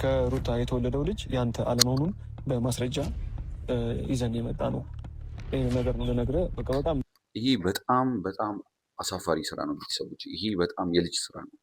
ከሩታ የተወለደው ልጅ ያንተ አለመሆኑን በማስረጃ ይዘን የመጣ ነው። ይህ ነገር ነው ልነግርህ። በቃ በጣም ይሄ በጣም አሳፋሪ ስራ ነው ቤተሰቦች። ይሄ በጣም የልጅ ስራ ነው።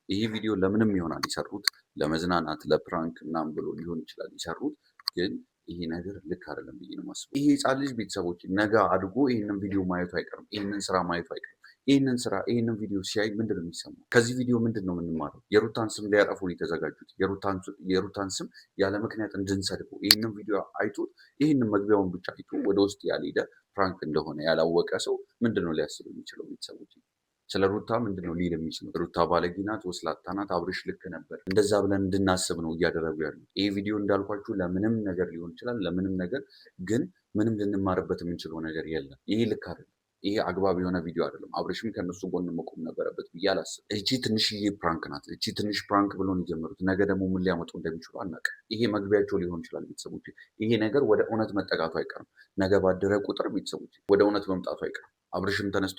ይሄ ቪዲዮ ለምንም ይሆናል የሰሩት፣ ለመዝናናት ለፕራንክ ምናምን ብሎ ሊሆን ይችላል የሰሩት። ግን ይሄ ነገር ልክ አይደለም ብዬ ነው የማስበው። ይሄ ህፃን ልጅ ቤተሰቦች ነገ አድጎ ይህንን ቪዲዮ ማየቱ አይቀርም፣ ይህንን ስራ ማየቱ አይቀርም። ይህንን ቪዲዮ ሲያይ ምንድን ነው የሚሰማው? ከዚህ ቪዲዮ ምንድን ነው የምንማረው? የሩታን ስም ሊያጠፉ የተዘጋጁት የሩታን ስም ያለ ምክንያት እንድንሰድበው ይህንን ቪዲዮ አይቶ ይህንን መግቢያውን ብቻ አይቶ ወደ ውስጥ ያልሄደ ፕራንክ እንደሆነ ያላወቀ ሰው ምንድን ነው ሊያስብ የሚችለው? ቤተሰቦች ስለ ሩታ ምንድን ነው ሊል የሚችለው? ሩታ ባለጌ ናት፣ ወስላታ ናት፣ አብርሽ ልክ ነበር፣ እንደዛ ብለን እንድናስብ ነው እያደረጉ ያሉ። ይህ ቪዲዮ እንዳልኳችሁ ለምንም ነገር ሊሆን ይችላል፣ ለምንም ነገር ግን ምንም ልንማርበት የምንችለው ነገር የለም። ይሄ ልክ አይደለም። ይሄ አግባብ የሆነ ቪዲዮ አይደለም። አብርሽም ከነሱ ጎን መቆም ነበረበት ብዬ አላስብም። እቺ ትንሽዬ ፕራንክ ናት። እቺ ትንሽ ፕራንክ ብሎን የጀመሩት ነገ ደግሞ ምን ሊያመጡ እንደሚችሉ አናውቅም። ይሄ መግቢያቸው ሊሆን ይችላል ቤተሰቦች። ይሄ ነገር ወደ እውነት መጠጋቱ አይቀርም። ነገ ባደረ ቁጥር ቤተሰቦች ወደ እውነት መምጣቱ አይቀርም። አብርሽም ተነስቶ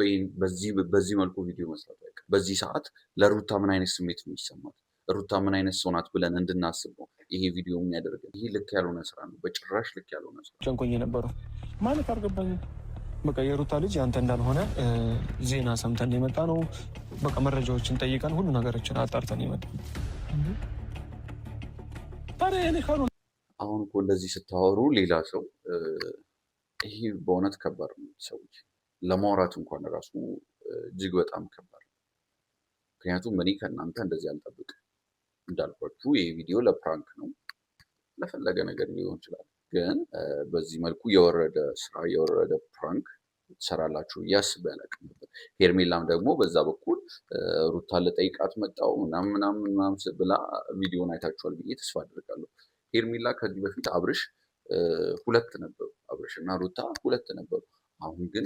በዚህ መልኩ ቪዲዮ መስራቱ አይቀርም። በዚህ ሰዓት ለሩታ ምን አይነት ስሜት ነው የሚሰማት? ሩታ ምን አይነት ሰው ናት ብለን እንድናስብ ነው ይሄ ቪዲዮ የሚያደርገን። ይሄ ልክ ያልሆነ ስራ ነው፣ በጭራሽ ልክ ያልሆነ ስራ። ጨንቆኝ የነበረው ማለት አልገባኝም። በቃ የሩታ ልጅ ያንተ እንዳልሆነ ዜና ሰምተን የመጣ ነው። በቃ መረጃዎችን ጠይቀን ሁሉ ነገሮችን አጣርተን የመጣ አሁን እኮ እንደዚህ ስታወሩ ሌላ ሰው ይሄ በእውነት ከባድ ነው ሰዎች ለማውራት እንኳን ራሱ እጅግ በጣም ከባድ ነው። ምክንያቱም እኔ ከእናንተ እንደዚህ አልጠብቅም። እንዳልኳችሁ ይሄ ቪዲዮ ለፕራንክ ነው፣ ለፈለገ ነገር ሊሆን ይችላል። ግን በዚህ መልኩ የወረደ ስራ የወረደ ፕራንክ ትሰራላችሁ እያስብ ያላቅም ነበር። ሄርሜላም ደግሞ በዛ በኩል ሩታ ለጠይቃት መጣው ምናምን ብላ ቪዲዮን አይታችኋል ብዬ ተስፋ አድርጋለሁ። ሄርሜላ ከዚህ በፊት አብርሽ ነበሩ፣ አብርሽ እና ሩታ ሁለት ነበሩ። አሁን ግን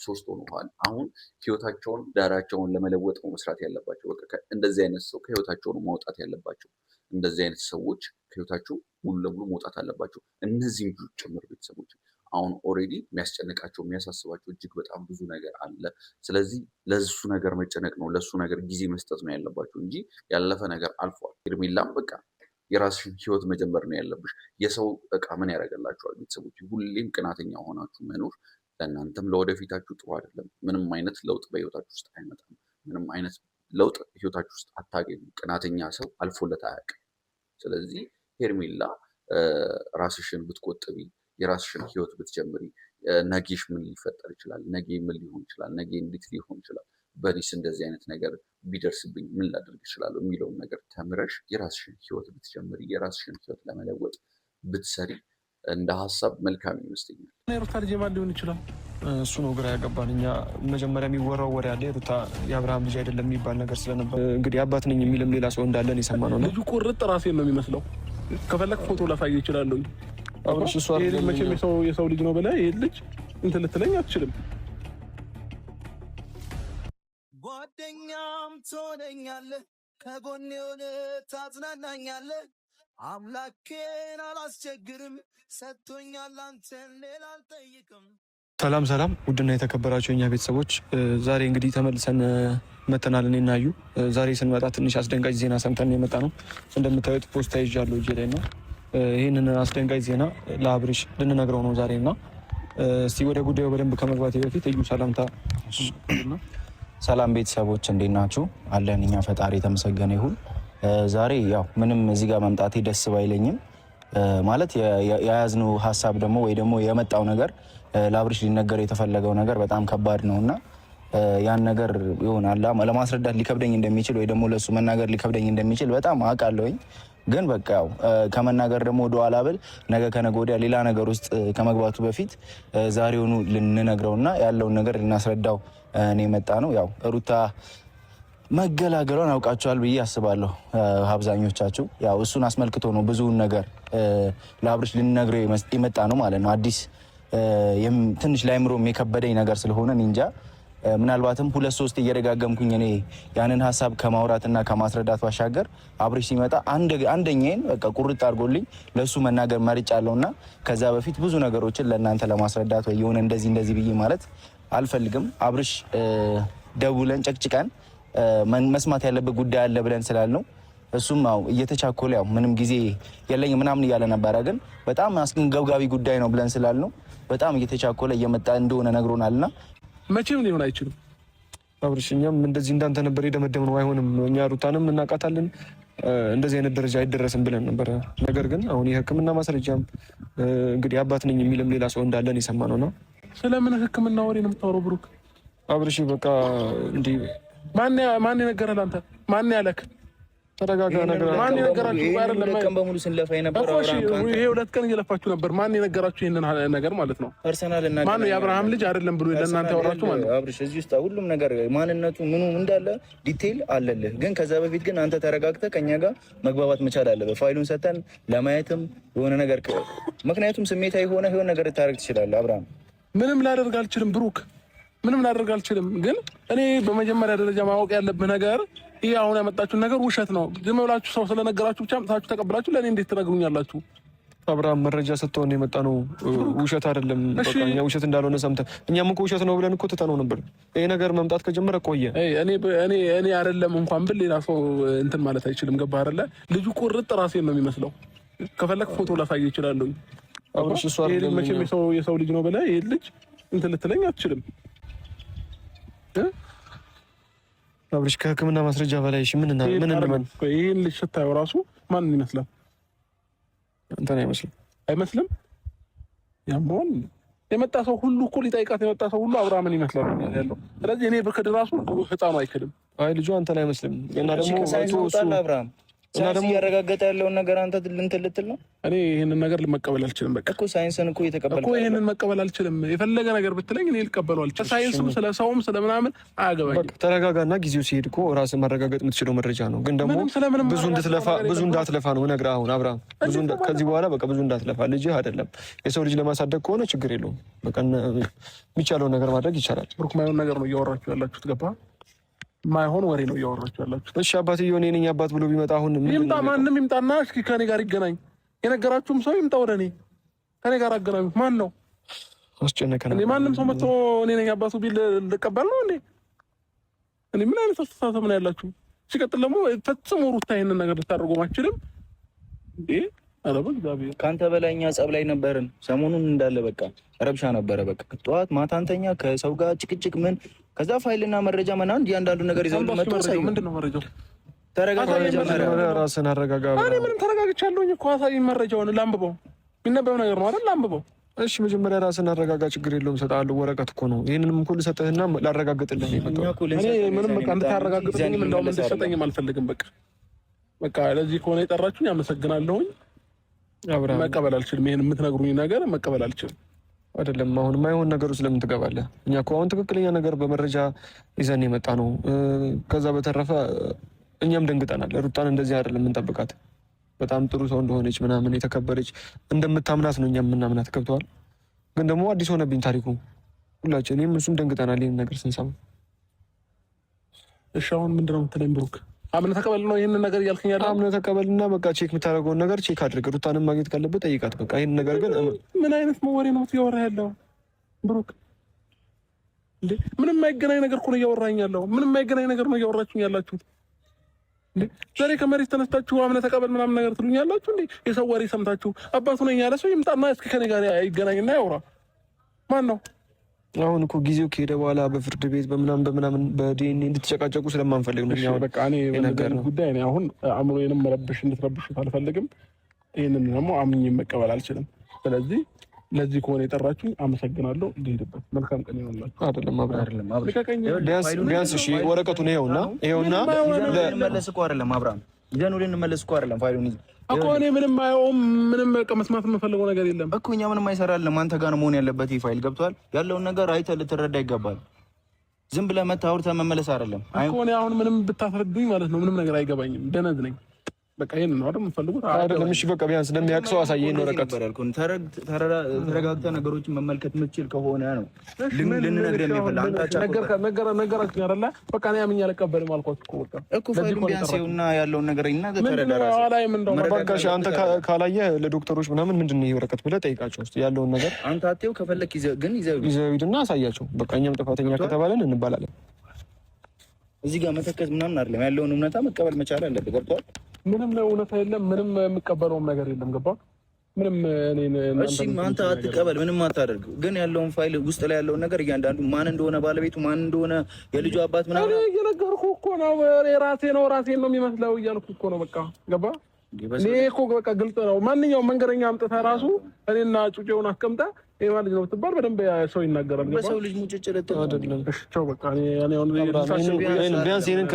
3 ሆነዋል። አሁን ህይወታቸውን ዳራቸውን ለመለወጥ ነው መስራት ያለባቸው። በቃ እንደዚህ አይነት ሰው ከህይወታቸው ነው ማውጣት ያለባቸው። እንደዚህ አይነት ሰዎች ከህይወታቸው ሙሉ ለሙሉ መውጣት አለባቸው። እነዚህም ልጆች ጭምር ቤተሰቦች አሁን ኦልሬዲ የሚያስጨንቃቸው የሚያሳስባቸው እጅግ በጣም ብዙ ነገር አለ። ስለዚህ ለሱ ነገር መጨነቅ ነው፣ ለሱ ነገር ጊዜ መስጠት ነው ያለባቸው እንጂ ያለፈ ነገር አልፏል። ሄርሜላም በቃ የራስሽን ህይወት መጀመር ነው ያለብሽ። የሰው እቃ ምን ያደርገላቸዋል ቤተሰቦች? ሁሌም ቅናተኛ ሆናችሁ መኖር ለእናንተም ለወደፊታችሁ ጥሩ አይደለም። ምንም አይነት ለውጥ በህይወታችሁ ውስጥ አይመጣም። ምንም አይነት ለውጥ ህይወታችሁ ውስጥ አታገኙ። ቅናተኛ ሰው አልፎለት አያውቅም። ስለዚህ ሄርሜላ ራስሽን ብትቆጥቢ፣ የራስሽን ህይወት ብትጀምሪ፣ ነጌሽ ምን ሊፈጠር ይችላል? ነጌ ምን ሊሆን ይችላል? ነጌ እንዴት ሊሆን ይችላል? በኒስ እንደዚህ አይነት ነገር ቢደርስብኝ ምን ላደርግ ይችላሉ የሚለውን ነገር ተምረሽ የራስሽን ህይወት ብትጀምሪ፣ የራስሽን ህይወት ለመለወጥ ብትሰሪ እንደ ሀሳብ መልካም ይመስለኛል። የሩታ ልጅ ማን ሊሆን ይችላል? እሱ ነው ግራ ያገባን። እኛ መጀመሪያ የሚወራው ወሬ አለ የሩታ የአብርሃም ልጅ አይደለም የሚባል ነገር ስለነበር እንግዲህ አባት ነኝ የሚልም ሌላ ሰው እንዳለን የሰማነው ነው። ልጁ ቁርጥ ራሴን ነው የሚመስለው። ከፈለክ ፎቶ ላሳይ ይችላለሁ። አብርሽ እሱ መቼም የሰው ልጅ ነው ብለህ ይሄ ልጅ እንትን ልትለኝ አትችልም። ጓደኛም ትሆነኛለህ፣ ከጎኔ ሆነ ታጽናናኛለህ። አምላኬን አላስቸግርም፣ ሰጥቶኛል አንተን ሌላ አልጠይቅም። ሰላም ውድና የተከበራችሁ የኛ ቤተሰቦች ዛሬ እንግዲህ ተመልሰን መተናል። እኔና እዩ ዛሬ ስንመጣ ትንሽ አስደንጋጭ ዜና ሰምተን የመጣ ነው። እንደምታዩት ፖስታ ይዣለሁ እጄ ላይ ነው። ይህንን አስደንጋጭ ዜና ለአብርሽ ልንነግረው ነው ዛሬ እና እስቲ ወደ ጉዳዩ በደንብ ከመግባቴ በፊት እዩ ሰላምታ። ሰላም ቤተሰቦች እንዴት ናችሁ? አለን እኛ ፈጣሪ የተመሰገነ ይሁን። ዛሬ ያው ምንም እዚህ ጋር መምጣቴ ደስ ባይለኝም ማለት የያዝነው ሀሳብ ደግሞ ወይ ደግሞ የመጣው ነገር ለአብርሽ ሊነገር የተፈለገው ነገር በጣም ከባድ ነውና ያን ነገር ይሆናል ለማስረዳት ሊከብደኝ እንደሚችል ወይ ደግሞ ለሱ መናገር ሊከብደኝ እንደሚችል በጣም አውቃለሁኝ። ግን በቃ ያው ከመናገር ደግሞ ወደ ኋላ ብል ነገ ከነገ ወዲያ ሌላ ነገር ውስጥ ከመግባቱ በፊት ዛሬውኑ ልንነግረውና ያለውን ነገር ልናስረዳው እኔ መጣ ነው። ያው ሩታ መገላገሏን አውቃችኋል ብዬ አስባለሁ አብዛኞቻችሁ። ያው እሱን አስመልክቶ ነው ብዙውን ነገር ለአብርሽ ልንነግረው የመጣ ነው ማለት ነው። አዲስ ትንሽ ላይምሮም የከበደኝ ነገር ስለሆነ እንጃ ምናልባትም 2-3 እየደጋገምኩኝ እኔ ያንን ሀሳብ ከማውራትና ከማስረዳት ባሻገር አብርሽ ሲመጣ አንደኛዬን በቃ ቁርጥ አድርጎልኝ ለሱ መናገር መርጫለሁና ከዛ በፊት ብዙ ነገሮችን ለእናንተ ለማስረዳት ወይ የሆነ እንደዚህ ብዬ ማለት አልፈልግም። አብርሽ ደውለን ጨቅጭቀን መስማት ያለበት ጉዳይ አለ ብለን ስላልነው እሱም እየተቻኮለ ምንም ጊዜ የለኝ ምናምን እያለ ነበረ። ግን በጣም አስገንገብጋቢ ጉዳይ ነው ብለን ስላልነው በጣም እየተቻኮለ እየመጣ እንደሆነ ነግሮናልና መቼም ሊሆን አይችልም። አብርሽ እኛም እንደዚህ እንዳንተ ነበር የደመደምነው። አይሆንም፣ እኛ ሩታንም እናውቃታለን፣ እንደዚህ አይነት ደረጃ አይደረስም ብለን ነበረ። ነገር ግን አሁን የሕክምና ማስረጃም እንግዲህ አባት ነኝ የሚልም ሌላ ሰው እንዳለን የሰማነው ነው። ስለምን ሕክምና ወሬ ነው የምታወራው ብሩክ? አብርሽ በቃ እንዲህ ማን የነገረህ አንተ? ማን ያለክ? ተረጋጋ። ነገር ማን የነገራችሁ? አይደለም ቀን በሙሉ ስንለፋ የነበረው አብርሃም፣ ይሄ 2 ቀን እየለፋችሁ ነበር። ማን የነገራችሁ ይሄንን ነገር ማለት ነው? ፐርሰናል እና ማን የአብርሃም ልጅ አይደለም ብሎ ለእናንተ ያወራችሁ ማለት ነው? አብርሽ እዚህ ውስጥ ሁሉም ነገር ማንነቱ ምኑ እንዳለ ዲቴይል አለልህ። ግን ከዛ በፊት ግን አንተ ተረጋግተህ ከኛ ጋር መግባባት መቻል አለብህ። ፋይሉን ሰተን ለማየትም የሆነ ነገር ምክንያቱም ስሜታዊ የሆነ ነገር ልታደርግ ትችላለህ። አብርሃም ምንም ላደርግ አልችልም ብሩክ፣ ምንም ላደርግ አልችልም። ግን እኔ በመጀመሪያ ደረጃ ማወቅ ያለብህ ነገር ይሄ አሁን ያመጣችሁን ነገር ውሸት ነው። ዝም ብላችሁ ሰው ስለነገራችሁ ብቻ አምጥታችሁ ተቀብላችሁ ለእኔ እንዴት ትነግሩኛላችሁ? አብርሃም መረጃ ሰጥተው ነው የመጣ ነው፣ ውሸት አይደለም። በቃ እኛ ውሸት እንዳልሆነ ሰምተን እኛም እኮ ውሸት ነው ብለን እኮ ትተነው ነበር። ይሄ ነገር መምጣት ከጀመረ ቆየ። እኔ አይደለም እንኳን ብል ሌላ ሰው እንትን ማለት አይችልም። ገባህ አይደለ? ልጁ ቁርጥ ራሴን ነው የሚመስለው። ከፈለክ ፎቶ ላሳየህ እችላለሁ። አብርሽ እሱ አይደለም መቼም የሰው ልጅ ነው ብለህ ይሄ ልጅ እንትን ልትለኝ አትችልም። አብርሽ ከሕክምና ማስረጃ በላይ እሺ ምን እንመን? ይሄን ልጅ ስታየው ራሱ ማንን ይመስላል? አንተን አይመስልም? ያማውን የመጣ ሰው ሁሉ እኮ ሊጠይቃት የመጣ ሰው ሁሉ አብርሃምን ይመስላል ያለው። ስለዚህ እኔ ብክድ ራሱ ህፃኑ አይክድም። አይ ልጁ አንተን አይመስልም። እና ደግሞ አብርሃም እና ደግሞ ያረጋገጠ ያለውን ነገር አንተ እንትን ልትል ነው። እኔ ይሄንን ነገር ልመቀበል አልችልም። በቃ እኮ ሳይንስን እኮ እየተቀበልኩ እኮ ይሄንን መቀበል አልችልም። የፈለገ ነገር ብትለኝ እኔ ልቀበለው አልችልም። ሳይንስም ስለ ሰውም ስለምናምን አያገባኝም። በቃ ተረጋጋና ጊዜው ሲሄድ እኮ ራስን ማረጋገጥ የምትችለው መረጃ ነው። ግን ደግሞ ብዙ እንዳትለፋ ነው እነግርህ። አሁን አብርሃም ከዚህ በኋላ በቃ ብዙ እንዳትለፋ። ልጅህ አይደለም የሰው ልጅ ለማሳደግ ከሆነ ችግር የለውም። በቃ የሚቻለውን ነገር ማድረግ ይቻላል። ብሩክ ማይሆን ነገር ነው እያወራችሁ ያላችሁት። ገባህ? ማይሆን ወሬ ነው እያወራችሁ ያላችሁት። እሺ አባትዬው እኔ ነኝ አባት ብሎ ቢመጣ አሁን ይምጣ፣ ማንም ይምጣና እስኪ ከኔ ጋር ይገናኝ። የነገራችሁም ሰው ይምጣ ወደ እኔ፣ ከኔ ጋር አገናኙ። ማን ነው አስጨነቀና? እኔ ማንም ሰው መጥቶ እኔ ነኝ አባቱ ቢል ልቀበል ነው እንዴ? እኔ ምን አይነት አስተሳሰብ ነው ያላችሁ? ሲቀጥል ደግሞ ፈጽሞ ሩታ ይሄንን ነገር ልታደርጉ ማችልም እንዴ? አረብ እግዚአብሔር ካንተ በላይ እኛ ጸብ ላይ ነበርን። ሰሞኑን እንዳለ በቃ ረብሻ ነበረ። በቃ ጠዋት ማታ አንተኛ ከሰው ጋር ጭቅጭቅ ምን ከዛ ፋይልና መረጃ ምናምን እያንዳንዱ ነገር ይዘው መጥቶ ሳይሆን ምንድነው መረጃው? ተረጋጋ፣ መጀመሪያ ራስን አረጋጋ። እኔ ምንም ተረጋግቻለሁኝ እኮ አሳይኝ መረጃውን ላንብበው። የሚነበበው ነገር ነው አይደል? ላንብበው። እሺ መጀመሪያ ራስን አረጋጋ። ችግር የለውም እሰጥሃለሁ። ወረቀት እኮ ነው። ይሄንንም እኮ ልሰጥህና ላረጋግጥልህ ነው የመጣው። እኔ ምንም በቃ እንድታረጋግጥልኝም እንደውም እንድትሰጠኝም አልፈልግም። በቃ ለዚህ ከሆነ የጠራችሁኝ አመሰግናለሁኝ። መቀበል አልችልም። ይሄን የምትነግሩኝ ነገር መቀበል አልችልም። አይደለም አሁን የማይሆን ነገር ውስጥ ለምን ትገባለህ? እኛ እኮ አሁን ትክክለኛ ነገር በመረጃ ይዘን የመጣ ነው። ከዛ በተረፈ እኛም ደንግጠናል። ሩታን እንደዚህ አይደለም የምንጠብቃት። በጣም ጥሩ ሰው እንደሆነች ምናምን የተከበረች እንደምታምናት ነው እኛም የምናምናት። ገብተዋል። ግን ደግሞ አዲስ ሆነብኝ ታሪኩ ሁላችን። እኔም እሱም ደንግጠናል ይህን ነገር ስንሰማ። እሺ አሁን ምንድን ነው የምትለኝ ብሩክ? አምነህ ተቀበል ነው ይሄንን ነገር እያልከኝ ያለው? አምነህ ተቀበልና በቃ ቼክ የምታደርገውን ነገር ቼክ አድርግ። ሩታንም ማግኘት ካለበት ጠይቃት። በቃ ይሄን ነገር ግን ምን አይነት ወሬ ነው እያወራህ ያለው ብሩክ? እንዴ ምንም የማይገናኝ ነገር እኮ ነው እያወራኝ ያለው። ምንም የማይገናኝ ነገር ነው እያወራችሁኝ ያላችሁት። እንዴ ዛሬ ከመሬት ተነስታችሁ አምነህ ተቀበል ምናምን ነገር ትሉኝ ያላችሁ እንዴ? የሰው ወሬ ሰምታችሁ አባቱ ነኝ ያለ ሰው ይምጣና እስኪ ከኔ ጋር ይገናኝና ያውራ። ማን ነው? አሁን እኮ ጊዜው ከሄደ በኋላ በፍርድ ቤት በምናምን በዲኤንኤ እንድትጨቃጨቁ ስለማንፈልግ ነው። ያው በቃ እኔ በነገር ጉዳይ ነው አሁን አእምሮዬንም መረበሽ እንድትረብሹት አልፈልግም። ይሄንን ደግሞ አምኜ መቀበል አልችልም። ስለዚህ ለዚህ ከሆነ የጠራችሁኝ አመሰግናለሁ። ልሄድበት። መልካም ቀን ይሆንላችሁ። አይደለም ቢያንስ እሺ ወረቀቱን ይኸውና ልንመለስ እኮ አይደለም አብርሃም፣ ይዘን ልንመለስ እኮ አይደለም ፋይሉን እኮ እኔ ምንም አየውም። ምንም በቃ መስማት የምፈልገው ነገር የለም እኮ። እኛ ምንም አይሰራልም። አንተ ጋር ነው መሆን ያለበት። ይህ ፋይል ገብቷል። ያለውን ነገር አይተህ ልትረዳ ይገባል። ዝም ብለህ መተህ አውርተህ መመለስ አይደለም እኮ። እኔ አሁን ምንም ብታስረዱኝ ማለት ነው ምንም ነገር አይገባኝም። ደነዝ ነኝ። በቃ ይሄን ነው አይደል የምፈልጉት? አይደለም። እሺ በቃ ቢያንስ ለሚያውቅ ሰው አሳየኝ ነው ወረቀት። ተረጋግተህ ነገሮችን መመልከት የምትችል ከሆነ ነው ልንነግርህ የሚፈልግ። ነገራችሁ አይደለ? በቃ እኔ አምኜ አልቀበልም አልኳችሁ እኮ። በቃ እኮ ፋይሉን ቢያንስ ይኸውና ያለውን ነገር እና ተረዳራሽ አላይም። እንደው በቃ እሺ አንተ ካላየህ ለዶክተሮች ምናምን ምንድን ነው ይሄ ወረቀት ብለህ ጠይቃቸው እስኪ ያለውን ነገር። አንተ አትየው ከፈለክ ይዘው ሂድና አሳያቸው። በቃ እኛም ጥፋተኛ ከተባለን እንባላለን። እዚህ ጋር መተከዝ ምናምን አይደለም። ያለውን እውነታ መቀበል መቻል አለብህ። ገብቶሃል? ምንም ነው እውነት የለም። ምንም የሚቀበለውም ነገር የለም። ገባ ምንም እሺ፣ አንተ አትቀበል፣ ምንም አታደርግ። ግን ያለውን ፋይል ውስጥ ላይ ያለውን ነገር እያንዳንዱ ማን እንደሆነ ባለቤቱ ማን እንደሆነ የልጁ አባት ምናምን እየነገርኩህ እኮ ነው። ራሴን ነው የሚመስለው እያልኩ እኮ ነው። በቃ ገባ። እኔ እኮ በቃ ግልጽ ነው። ማንኛውም መንገረኛ አምጥተህ ራሱ እኔና ጩጬውን አስቀምጠህ ይሄ ማለት ነው ብትባል በደንብ ሰው ይናገራል። በሰው ልጅ ሙጭጭ ልትል አይደለም። እሺ ቻው በቃ እኔ ቢያንስ ይሄንን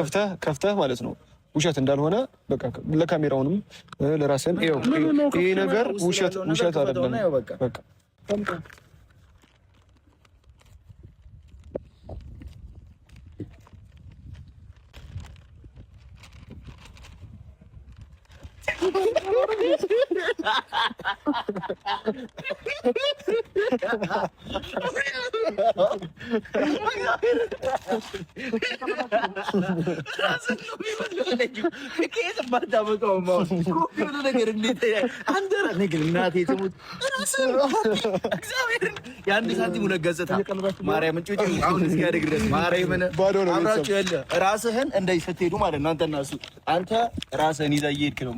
ከፍተህ ማለት ነው ውሸት እንዳልሆነ በቃ ለካሜራውንም ለራስህም ይሄ ነገር ውሸት አይደለም። በቃ የአንድ ሳንቲም ሁለት ገጽታ ማርያምን ጩጬ አሁን እስኪያደግ ድረስ ማርያምን አብራችሁ ያለ ራስህን እንደዚህ ስትሄዱ ማለት ነው። አንተና እሱ አንተ ራስህን ይዘህ እየሄድክ ነው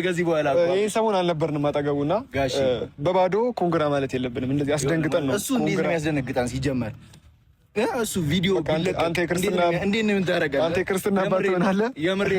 ከዚህ በኋላ ይህ ሰሞን አልነበርንም አጠገቡና በባዶ ኮንግራ ማለት የለብንም። እንደዚህ አስደንግጠን ነው እሱ እንዴት ነው የሚያስደነግጠን ሲጀመር እሱ ቪዲዮ አንተ የክርስትና አባት ትሆናለህ። የምሬ